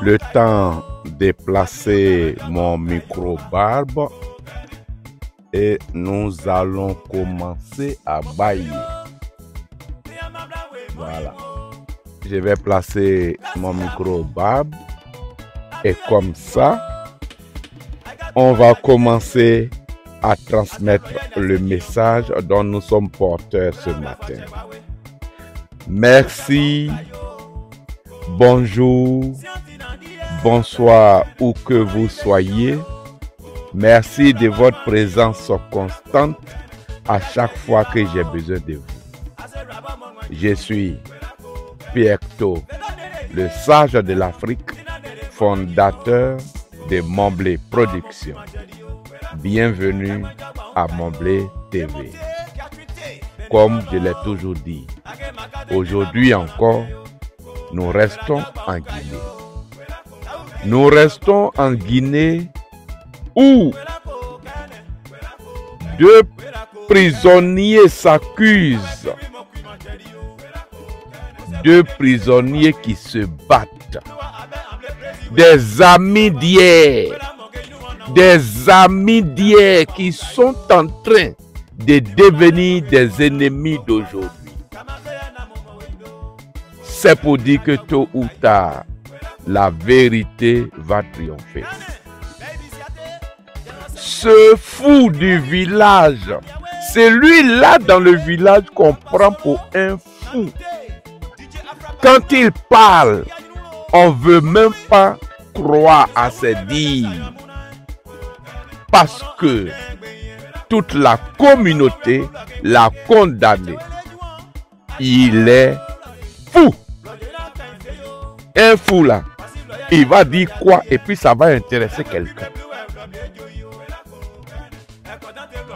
Le temps de placer mon micro-barbe et nous allons commencer à bailler. Voilà. Je vais placer mon micro-barbe et comme ça, on va commencer à transmettre le message dont nous sommes porteurs ce matin. Merci, bonjour, bonsoir où que vous soyez. Merci de votre présence constante à chaque fois que j'ai besoin de vous. Je suis Pierre-Cto, le sage de l'Afrique, fondateur de Momblé Productions. Bienvenue à Momblé TV. Comme je l'ai toujours dit, aujourd'hui encore, nous restons en Guinée. Nous restons en Guinée où deux prisonniers s'accusent. Deux prisonniers qui se battent. Des amis d'hier. Des amis d'hier qui sont en train de devenir des ennemis d'aujourd'hui. C'est pour dire que tôt ou tard, la vérité va triompher. Ce fou du village, celui-là dans le village qu'on prend pour un fou. Quand il parle, on ne veut même pas croire à ses dires. Parce que toute la communauté l'a condamné. Il est fou. Un fou là, il va dire quoi et puis ça va intéresser quelqu'un.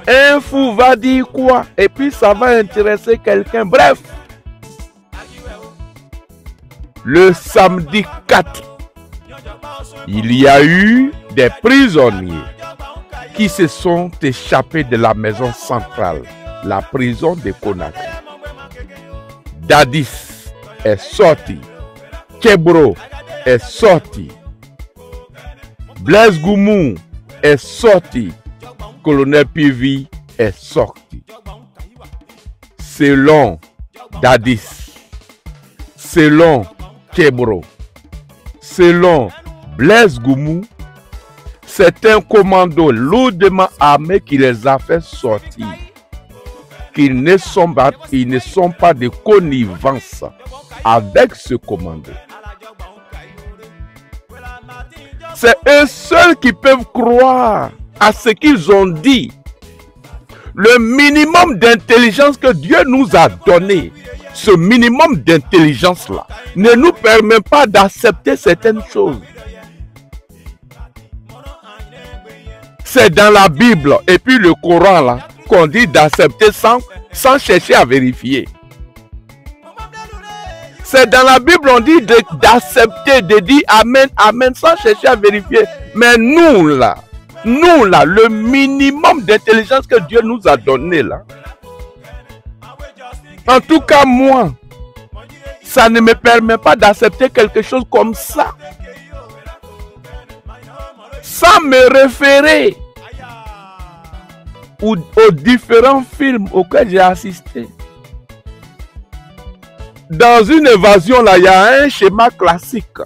Un fou va dire quoi et puis ça va intéresser quelqu'un. Bref, le samedi 4, il y a eu des prisonniers qui se sont échappés de la maison centrale, la prison de Conakry. Dadis est sorti, Kebro est sorti, Blaise Goumou est sorti, Colonel Pivi est sorti. Selon Dadis, selon Kebro, selon Blaise Goumou, c'est un commando lourdement armé qui les a fait sortir. Qu'ils ne sont pas de connivence avec ce commando. C'est eux seuls qui peuvent croire à ce qu'ils ont dit. Le minimum d'intelligence que Dieu nous a donné, ce minimum d'intelligence-là, ne nous permet pas d'accepter certaines choses. C'est dans la Bible et puis le Coran là qu'on dit d'accepter sans chercher à vérifier. C'est dans la Bible on dit d'accepter, de dire Amen, Amen sans chercher à vérifier. Mais nous là, le minimum d'intelligence que Dieu nous a donné là, en tout cas moi, ça ne me permet pas d'accepter quelque chose comme ça. Sans me référer aux différents films auxquels j'ai assisté. Dans une évasion, là, il y a un schéma classique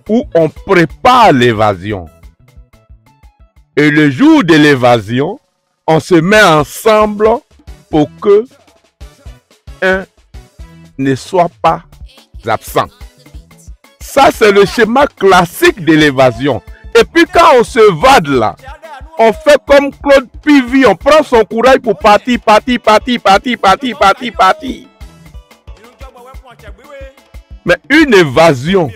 où on prépare l'évasion. Et le jour de l'évasion, on se met ensemble pour que un ne soit pas absent. Ça, c'est le schéma classique de l'évasion. Et puis quand on se vade là, on fait comme Claude Pivi, on prend son courage pour partir. Mais une évasion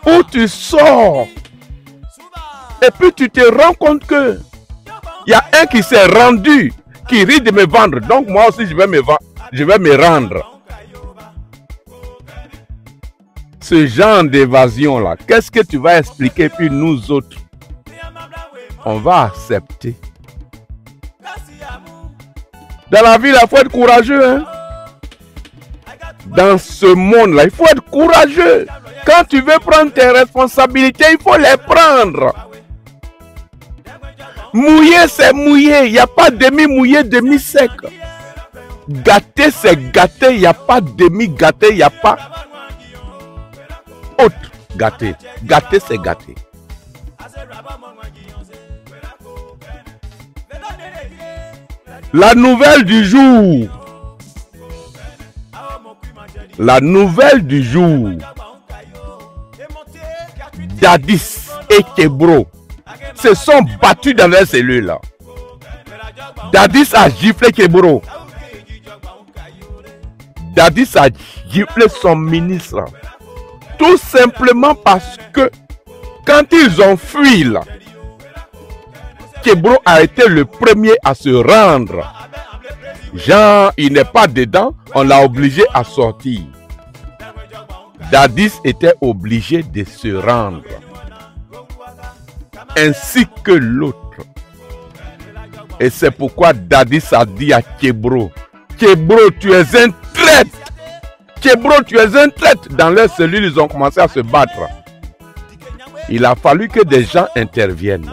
où tu sors et puis tu te rends compte que il y a un qui s'est rendu, qui risque de me vendre. Donc moi aussi je vais me rendre. Ce genre d'évasion là, qu'est-ce que tu vas expliquer? Puis nous autres, on va accepter. Dans la vie, il faut être courageux. Hein? Dans ce monde-là, il faut être courageux. Quand tu veux prendre tes responsabilités, il faut les prendre. Mouiller, c'est mouiller. Il n'y a pas demi-mouillé, demi-sec. Gâter, c'est gâter. Il n'y a pas demi-gâté. Il n'y a pas autre gâté. Gâter, c'est gâter. La nouvelle du jour. La nouvelle du jour. Dadis et Kebro se sont battus dans leur cellule. Dadis a giflé Kebro. Dadis a giflé son ministre. Tout simplement parce que quand ils ont fui là, Kebro a été le premier à se rendre. Jean, il n'est pas dedans, on l'a obligé à sortir. Dadis était obligé de se rendre. Ainsi que l'autre. Et c'est pourquoi Dadis a dit à Kebro, Kebro, tu es un traître. Kebro, tu es un traître. Dans leur cellule, ils ont commencé à se battre. Il a fallu que des gens interviennent.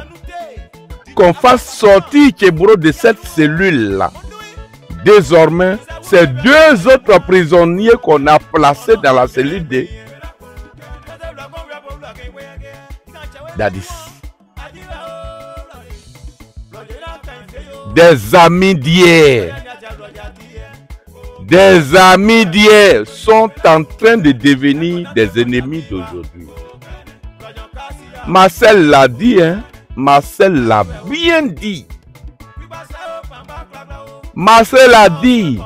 Qu'on fasse sortir Kebro de cette cellule-là. Désormais, ces deux autres prisonniers qu'on a placés dans la cellule de Dadis. Des amis d'hier. Des amis d'hier sont en train de devenir des ennemis d'aujourd'hui. Marcel l'a dit, hein? Marcel l'a bien dit. Marcel a dit,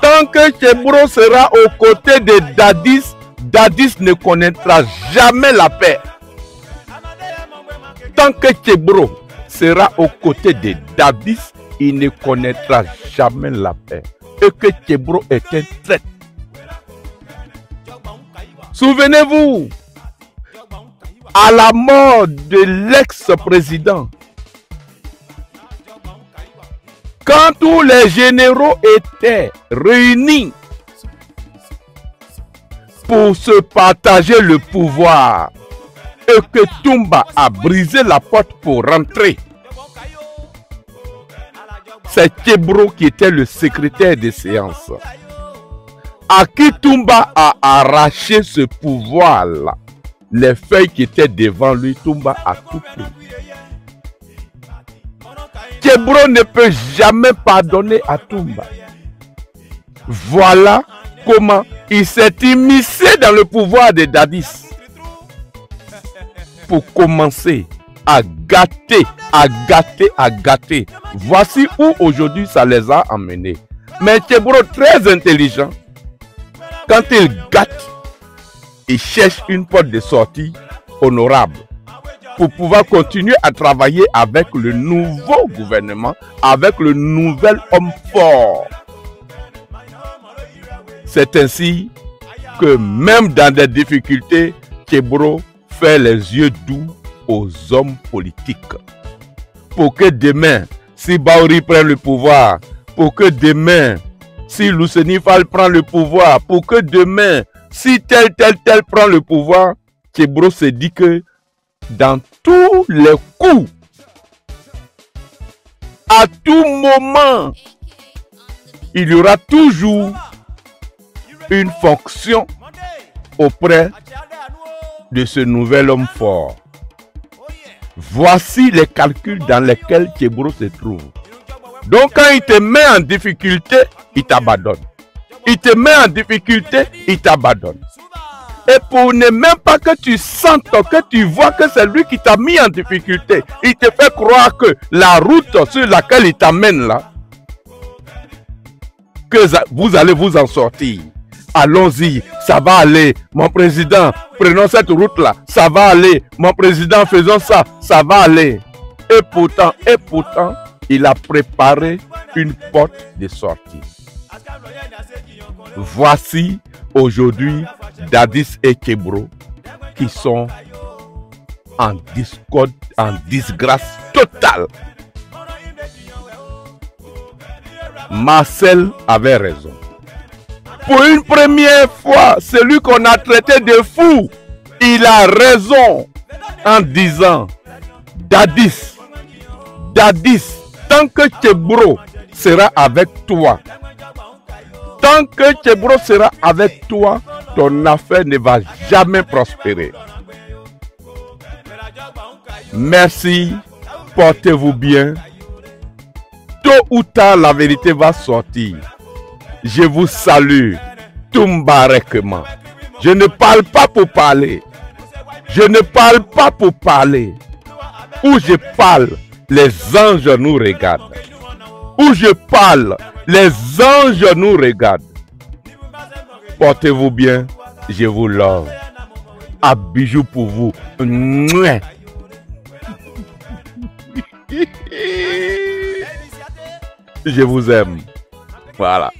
tant que Kebro sera aux côtés de Dadis, Dadis ne connaîtra jamais la paix. Tant que Kebro sera aux côtés de Dadis, il ne connaîtra jamais la paix. Et que Kebro est un traître. Souvenez-vous, à la mort de l'ex-président, quand tous les généraux étaient réunis pour se partager le pouvoir et que Toumba a brisé la porte pour rentrer, c'est Kebro qui était le secrétaire des séances. À qui Toumba a arraché ce pouvoir-là, les feuilles qui étaient devant lui, Toumba a tout pris. Kebro ne peut jamais pardonner à Toumba. Voilà comment il s'est immiscé dans le pouvoir de Dadis pour commencer à gâter, à gâter, à gâter. Voici où aujourd'hui ça les a emmenés. Mais Kebro, très intelligent, quand il gâte, il cherche une porte de sortie honorable pour pouvoir continuer à travailler avec le nouveau gouvernement, avec le nouvel homme fort. C'est ainsi que même dans des difficultés, Kebro fait les yeux doux aux hommes politiques. Pour que demain, si Bauri prend le pouvoir, pour que demain, si Lousseni Fall prend le pouvoir, pour que demain, si tel prend le pouvoir, Kebro se dit que dans tous les coups, à tout moment, il y aura toujours une fonction auprès de ce nouvel homme fort. Voici les calculs dans lesquels Kebro se trouve. Donc quand il te met en difficulté, il t'abandonne. Il te met en difficulté, il t'abandonne. Et pour ne même pas que tu sentes, que tu vois que c'est lui qui t'a mis en difficulté, il te fait croire que la route sur laquelle il t'amène là, que vous allez vous en sortir. Allons-y, ça va aller, mon président, prenons cette route-là, ça va aller, mon président, faisons ça, ça va aller. Et pourtant, il a préparé une porte de sortie. Voici aujourd'hui Dadis et Kebro qui sont en discorde, en disgrâce totale. Marcel avait raison. Pour une première fois, celui qu'on a traité de fou, il a raison en disant, Dadis, tant que Tchebro sera avec toi, tant que Tchebro sera avec toi, ton affaire ne va jamais prospérer. Merci, portez-vous bien. Tôt ou tard, la vérité va sortir. Je vous salue, Tumbarekement. Je ne parle pas pour parler. Je ne parle pas pour parler. Où je parle, les anges nous regardent. Où je parle, les anges nous regardent. Portez-vous bien, je vous love. À bijoux pour vous. Je vous aime. Voilà.